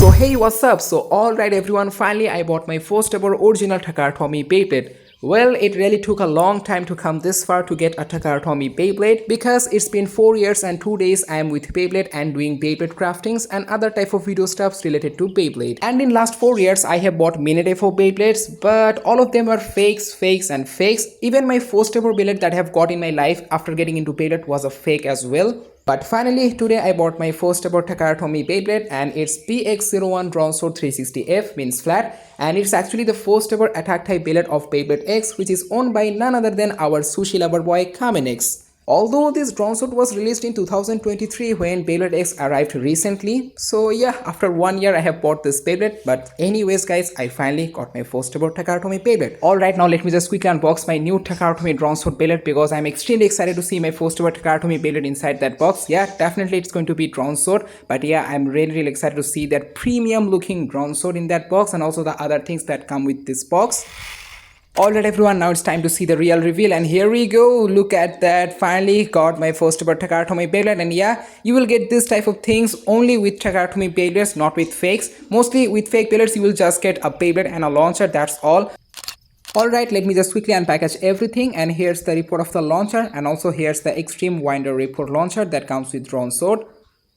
So hey, what's up? So alright everyone, finally I bought my first ever original TAKARA TOMY Beyblade. Well, it really took a long time to come this far to get a TAKARA TOMY Beyblade because it's been 4 years and 2 days I am with Beyblade and doing Beyblade craftings and other type of video stuffs related to Beyblade. And in last 4 years I have bought many type of Beyblades, but all of them are fakes and fakes. Even my first ever Beyblade that I have got in my life after getting into Beyblade was a fake as well. But finally, today I bought my first ever TAKARA TOMY Beyblade and it's PX01 Dran Sword 360F, means flat, and it's actually the first ever attack type Beyblade of Beyblade X, which is owned by none other than our sushi lover boy Kamenix. Although this Dran Sword was released in 2023 when Beyblade X arrived recently, so yeah, after 1 year I have bought this Beyblade. But anyways guys, I finally got my first ever TAKARA TOMY Beyblade. Alright, now let me just quickly unbox my new TAKARA TOMY Dran Sword Beyblade because I'm extremely excited to see my first ever TAKARA TOMY Beyblade inside that box. Yeah, definitely it's going to be Dran Sword, but yeah, I'm really excited to see that premium looking Dran Sword in that box and also the other things that come with this box. Alright everyone, now it's time to see the real reveal, and here we go. Look at that, finally got my first ever TAKARA TOMY Beyblade. And yeah, you will get this type of things only with TAKARA TOMY Beyblades, not with fakes. Mostly with fake Beyblades you will just get a Beyblade and a launcher, that's all. Alright, let me just quickly unpackage everything, and here's the report of the launcher, and also here's the Extreme Winder Report launcher that comes with Dran Sword.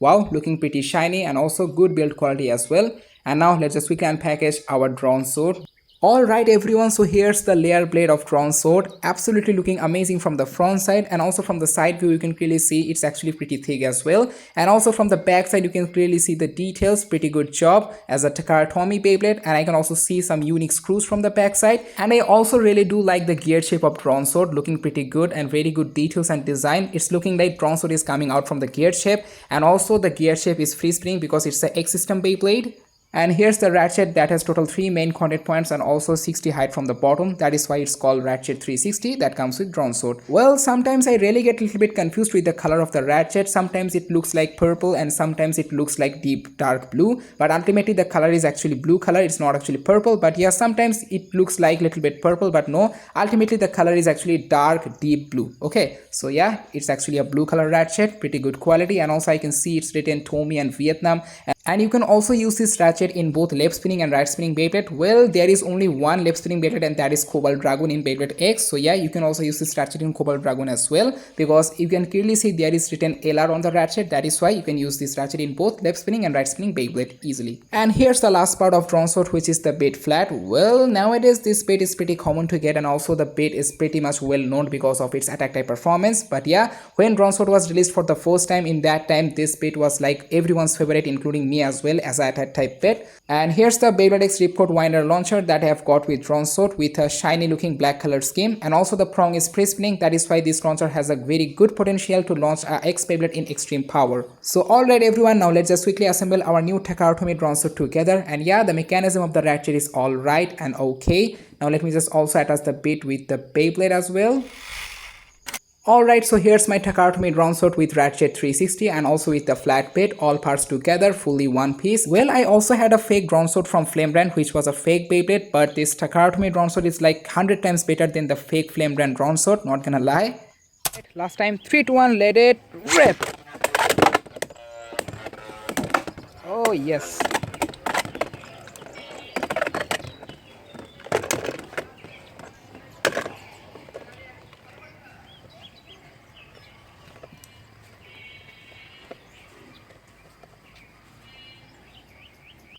Wow, looking pretty shiny and also good build quality as well. And now let's just quickly unpackage our Dran Sword. Alright everyone, so here's the layer blade of Dran Sword, absolutely looking amazing from the front side, and also from the side view you can clearly see it's actually pretty thick as well, and also from the back side you can clearly see the details. Pretty good job as a TAKARA TOMY Beyblade, and I can also see some unique screws from the back side. And I also really do like the gear shape of Dran Sword, looking pretty good and very good details and design. It's looking like Dran Sword is coming out from the gear shape, and also the gear shape is free spinning because it's a X system Beyblade. And here's the ratchet that has total 3 main contact points and also 60 height from the bottom. That is why it's called Ratchet 360 that comes with Dran Sword. Well, sometimes I really get a little bit confused with the color of the ratchet. Sometimes it looks like purple and sometimes it looks like deep dark blue. But ultimately the color is actually blue color. It's not actually purple. But yeah, sometimes it looks like a little bit purple, but no. Ultimately the color is actually dark deep blue. Okay, so yeah, it's actually a blue color ratchet. Pretty good quality, and also I can see it's written Tommy and Vietnam. And you can also use this ratchet in both left spinning and right spinning Beyblade. Well, there is only one left spinning Beyblade and that is Cobalt Dragon in Beyblade X. So yeah, you can also use this ratchet in Cobalt Dragon as well, because you can clearly see there is written LR on the ratchet. That is why you can use this ratchet in both left spinning and right spinning Beyblade easily. And here's the last part of Dran Sword, which is the bait flat. Well, nowadays this bait is pretty common to get, and also the bait is pretty much well known because of its attack type performance. But yeah, when Dran Sword was released for the first time, in that time this bait was like everyone's favorite, including me as well, as a attack type pet. And here's the Beyblade X Ripcord Winder launcher that I have got with Dran Sword with a shiny looking black color scheme, and also the prong is free spinning. That is why this launcher has a very good potential to launch a X Beyblade in extreme power. So alright everyone, now let's just quickly assemble our new TAKARA TOMY Dran Sword together. And yeah, the mechanism of the ratchet is alright and okay. Now let me just also attach the bit with the Beyblade as well. Alright, so here's my TAKARA TOMY Dran Sword with Ratchet 360 and also with the flat bit, all parts together, fully one piece. Well, I also had a fake Dran Sword from Flame Dran, which was a fake Beyblade, but this TAKARA TOMY Dran Sword is like 100 times better than the fake Flame Dran Dran Sword, not gonna lie. Last time, 3 to 1, let it rip! Oh yes.